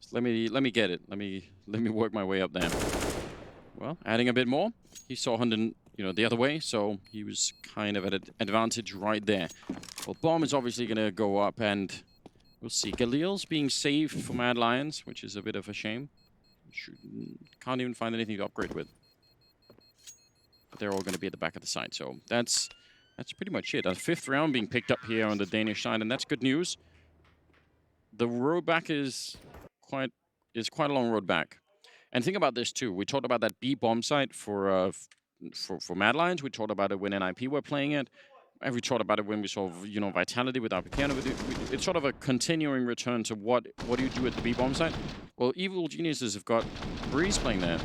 Just let me get it. Let me work my way up there. Well, adding a bit more. He saw Hunden, the other way, so he was kind of at an advantage right there. Well, Bomb is obviously going to go up, and we'll see. Galil's being saved for Mad Lions, which is a bit of a shame. Can't even find anything to upgrade with. But they're all going to be at the back of the side, so that's pretty much it. A 5th round being picked up here on the Danish side, and that's good news. The road back is quite a long road back. And think about this too. We talked about that B bomb site for Mad Lions. We talked about it when NIP were playing it. And we talked about it when we saw Vitality with Arpicano. It's sort of a continuing return to what do you do at the B bomb site? Well, Evil Geniuses have got Breeze playing there.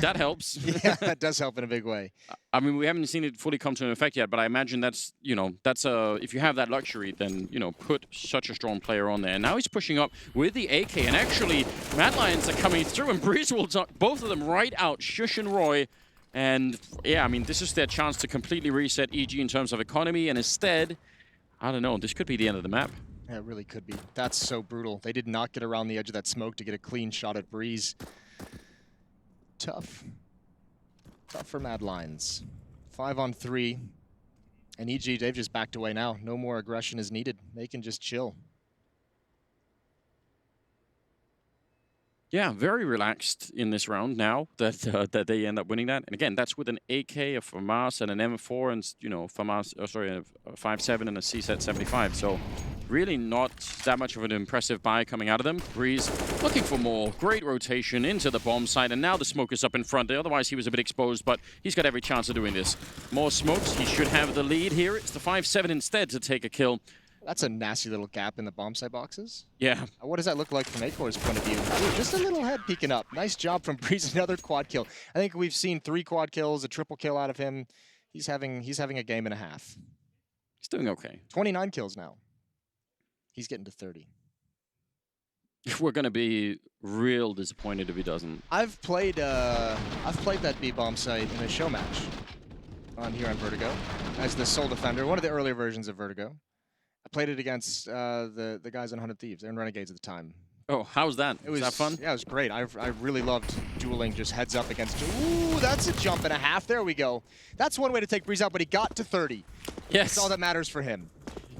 That helps. Yeah, that does help in a big way. I mean, we haven't seen it fully come to an effect yet, but I imagine that's if you have that luxury, then put such a strong player on there. And now he's pushing up with the AK, and actually Mad Lions are coming through, and Breeze will knock both of them right out. Shush and Roy. And yeah, I mean, this is their chance to completely reset EG in terms of economy, and instead, I don't know, this could be the end of the map. Yeah, it really could be. That's so brutal. They did not get around the edge of that smoke to get a clean shot at Breeze. Tough. Tough for Mad Lions. 5-on-3. And EG, they've just backed away now. No more aggression is needed. They can just chill. Yeah, very relaxed in this round now that they end up winning that. And again, that's with an AK, a FAMAS, and an M4, and FAMAS, a 5.7 and a CSET 75. So really not that much of an impressive buy coming out of them. Breeze looking for more. Great rotation into the bomb site, and now the smoke is up in front. Otherwise, he was a bit exposed, but he's got every chance of doing this. More smokes. He should have the lead here. It's the 5.7 instead to take a kill. That's a nasty little gap in the bomb site boxes. Yeah. What does that look like from Acor's point of view? Ooh, just a little head peeking up. Nice job from Breeze. Another quad kill. I think we've seen 3 quad kills, a triple kill out of him. He's having a game and a half. He's doing okay. 29 kills now. He's getting to 30. We're gonna be real disappointed if he doesn't. I've played that B bomb site in a show match here on Vertigo as the sole defender, one of the earlier versions of Vertigo. I played it against the guys on Hunted Thieves. They were in Renegades at the time. Oh, how's that? Was that fun? Yeah, it was great. I really loved dueling just heads up against... Ooh, that's a jump and a half. There we go. That's one way to take Breeze out, but he got to 30. Yes. That's all that matters for him.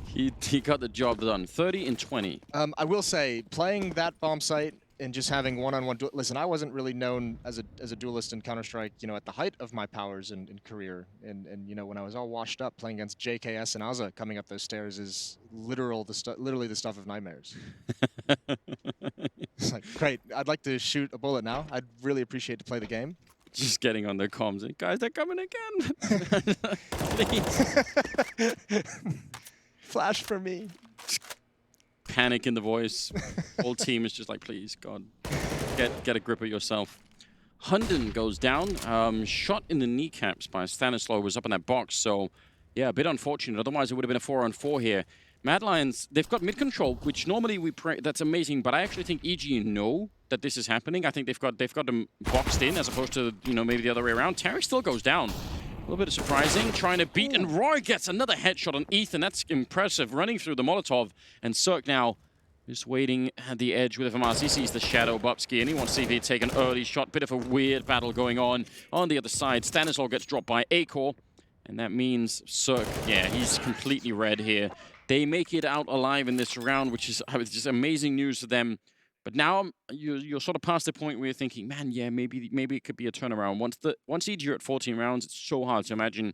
He got the job done. 30 and 20. I will say, playing that bomb site and just having one-on-one... Listen, I wasn't really known as a duelist in Counter-Strike, at the height of my powers in career. And when I was all washed up playing against JKS and Azza coming up those stairs is literally the stuff of nightmares. It's like, great, I'd like to shoot a bullet now. I'd really appreciate to play the game. Just getting on their comms and, guys, they're coming again. Please. Flash for me. Panic in the voice. Whole team is just like, please, God, get a grip of yourself. Hunden goes down. Shot in the kneecaps by Stanislaw, was up in that box. So, yeah, a bit unfortunate. Otherwise, it would have been a 4-on-4 here. Mad Lions, they've got mid control, which normally we pray that's amazing. But I actually think EG know that this is happening. I think they've got them boxed in as opposed to maybe the other way around. Terry still goes down. A little bit of surprising, trying to beat, and Roy gets another headshot on Ethan. That's impressive, running through the Molotov. And Cirque now just waiting at the edge with FMRs. He sees the shadow Bubsky, and he wants to see if he'd take an early shot. Bit of a weird battle going on the other side. Stanislaw gets dropped by Acor, and that means Cirque, yeah, he's completely red here. They make it out alive in this round, which is just amazing news to them. But now you're sort of past the point where you're thinking, man, yeah, maybe it could be a turnaround. Once EG are at 14 rounds, it's so hard to imagine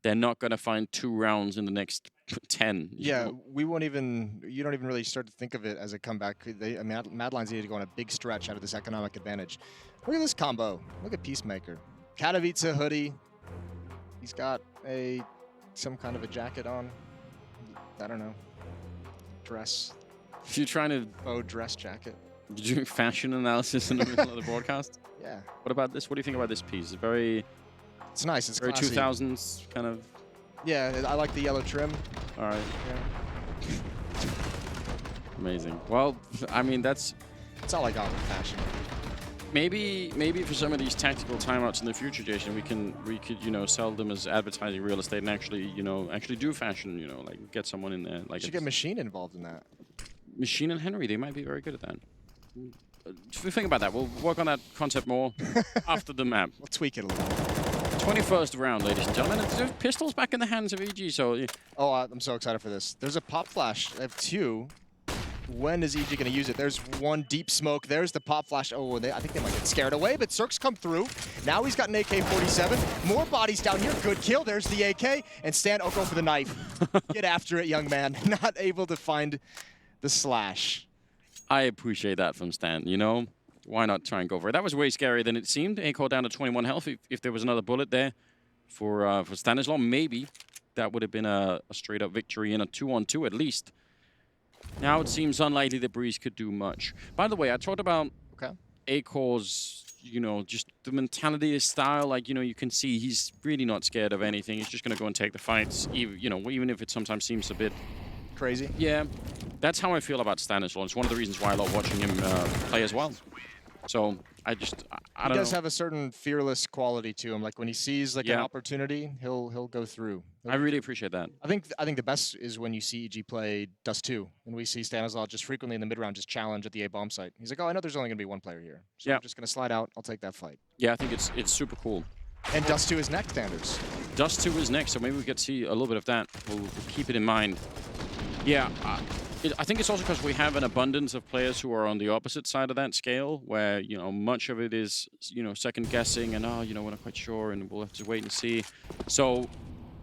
they're not going to find 2 rounds in the next 10. Yeah, you don't even really start to think of it as a comeback. Mad Lions need to go on a big stretch out of this economic advantage. Look at this combo. Look at Peacemaker. Katowice hoodie. He's got some kind of a jacket on. I don't know. Dress. If you're trying to... Oh, dress jacket. You're doing fashion analysis in the middle of the broadcast? Yeah. What about this? What do you think about this piece? It's nice. It's very classy. 2000s kind of... Yeah, I like the yellow trim. All right. Yeah. Amazing. Well, I mean, that's That's all I got with fashion. Maybe for some of these tactical timeouts in the future, Jason, we could sell them as advertising real estate and actually do fashion. Like get someone in there. Like Should get Machine involved in that. Machine and Henry, they might be very good at that. Think about that. We'll work on that concept more after the map. We'll tweak it a little. 21st round, ladies and gentlemen. There's pistols back in the hands of EG. So. Yeah. Oh, I'm so excited for this. There's a pop flash. I have 2. When is EG going to use it? There's one deep smoke. There's the pop flash. Oh, I think they might get scared away, but Cirque's come through. Now he's got an AK-47. More bodies down here. Good kill. There's the AK. And Stan, go for the knife. Get after it, young man. Not able to find the slash. I appreciate that from Stan, Why not try and go for it? That was way scarier than it seemed. AK down to 21 health. If there was another bullet there for Stanislaw, maybe that would have been a straight-up victory and a 2-on-2 at least. Now it seems unlikely that Breeze could do much. By the way, I talked about Akor's, just the mentality, his style. Like, you can see he's really not scared of anything. He's just going to go and take the fights, even if it sometimes seems a bit crazy. Yeah, that's how I feel about Stanislaw. It's one of the reasons why I love watching him play as well. So I don't know. He does have a certain fearless quality to him. Like when he sees an opportunity, he'll go through. I really appreciate that. I think the best is when you see EG play Dust 2, and we see Stanislaw just frequently in the mid round just challenge at the A bomb site. He's like, oh, I know there's only gonna be one player here, so I'm just gonna slide out. I'll take that fight. Yeah, I think it's super cool. And Dust 2 is next, Anders. Dust 2 is next, so maybe we could see a little bit of that. We'll keep it in mind. Yeah. I think it's also because we have an abundance of players who are on the opposite side of that scale, where much of it is second guessing and we're not quite sure and we'll have to wait and see. So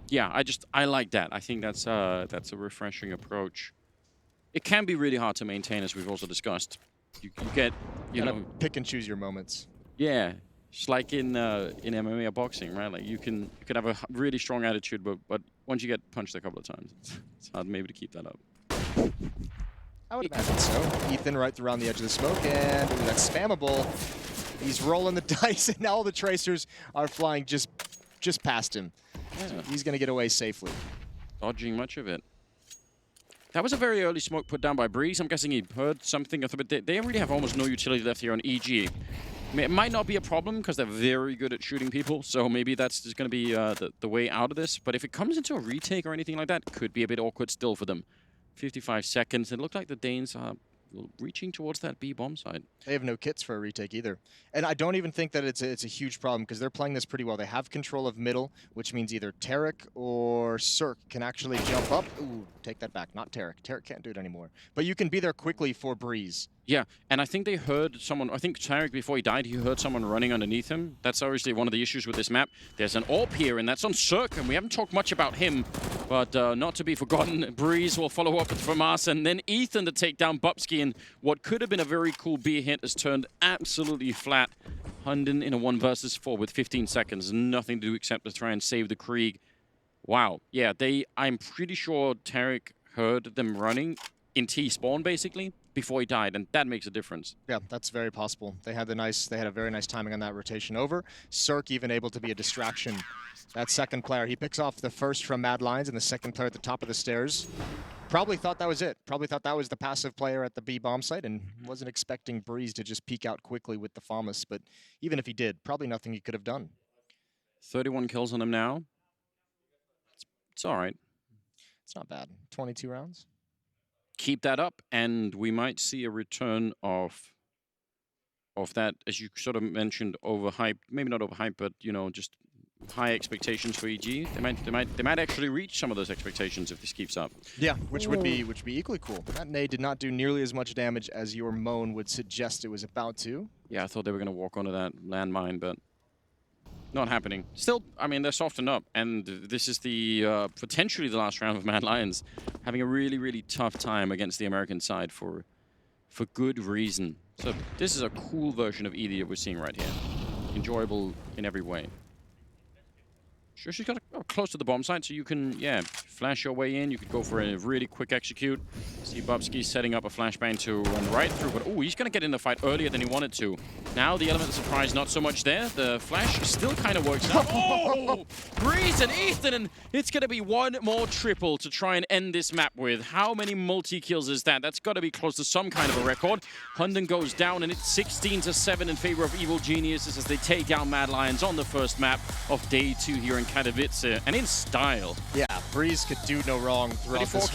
yeah, I like that. I think that's a refreshing approach. It can be really hard to maintain, as we've also discussed. You get you gotta pick and choose your moments. Yeah, just like in MMA boxing, right? Like you can have a really strong attitude, but once you get punched a couple of times, it's hard maybe to keep that up. I would imagine so. Ethan right around the edge of the smoke, and that's spammable. He's rolling the dice, and now all the tracers are flying just past him. Yeah. So he's going to get away safely. Dodging much of it. That was a very early smoke put down by Breeze. I'm guessing he heard something. But they really have almost no utility left here on EG. It might not be a problem because they're very good at shooting people, so maybe that's just going to be the way out of this. But if it comes into a retake or anything like that, it could be a bit awkward still for them. 55 seconds. It looked like the Danes are reaching towards that B bomb side. They have no kits for a retake either. And I don't even think that it's a huge problem because they're playing this pretty well. They have control of middle, which means either Tarek or Cirque can actually jump up. Ooh, take that back. Not Tarek. Tarek can't do it anymore. But you can be there quickly for Breeze. Yeah, and I think they heard someone, I think Tarek, before he died, he heard someone running underneath him. That's obviously one of the issues with this map. There's an AWP here, and that's on Cirque, and we haven't talked much about him, but not to be forgotten, Breeze will follow up with Famas, and then Ethan to take down Bubsky, and what could have been a very cool B hit has turned absolutely flat. Hunden in a 1 versus 4 with 15 seconds, nothing to do except to try and save the Krieg. Wow, yeah, I'm pretty sure Tarek heard them running in T-spawn, basically, before he died, and that makes a difference. Yeah, that's very possible. They had a very nice timing on that rotation over. Cirque even able to be a distraction. That second player, he picks off the first from Mad Lions and the second player at the top of the stairs. Probably thought that was it. Probably thought that was the passive player at the B bomb site and wasn't expecting Breeze to just peek out quickly with the FAMAS, but even if he did, probably nothing he could have done. 31 kills on him now. It's all right. It's not bad. 22 rounds. Keep that up, and we might see a return of that, as you sort of mentioned, overhyped. Maybe not overhyped, but just high expectations for EG. They might actually reach some of those expectations if this keeps up. Yeah, which would be equally cool. That nade did not do nearly as much damage as your moan would suggest it was about to. Yeah, I thought they were going to walk onto that landmine, but not happening. Still, I mean, they're softened up, and this is the potentially the last round of Mad Lions, having a really, really tough time against the American side for good reason. So this is a cool version of ED that we're seeing right here. Enjoyable in every way. Sure, she's got close to the bomb site, so you can, yeah, flash your way in. You could go for a really quick execute. See Bubsky setting up a flashbang to run right through, but oh, he's going to get in the fight earlier than he wanted to. Now the element of surprise, not so much there. The flash still kind of works out. Oh, Breeze and Ethan, and it's going to be one more triple to try and end this map with. How many multi-kills is that? That's got to be close to some kind of a record. Hunden goes down, and it's 16-7 in favor of Evil Geniuses as they take down Mad Lions on the first map of day 2 here in Katowice, and in style. Yeah, Breeze could do no wrong throughout this whole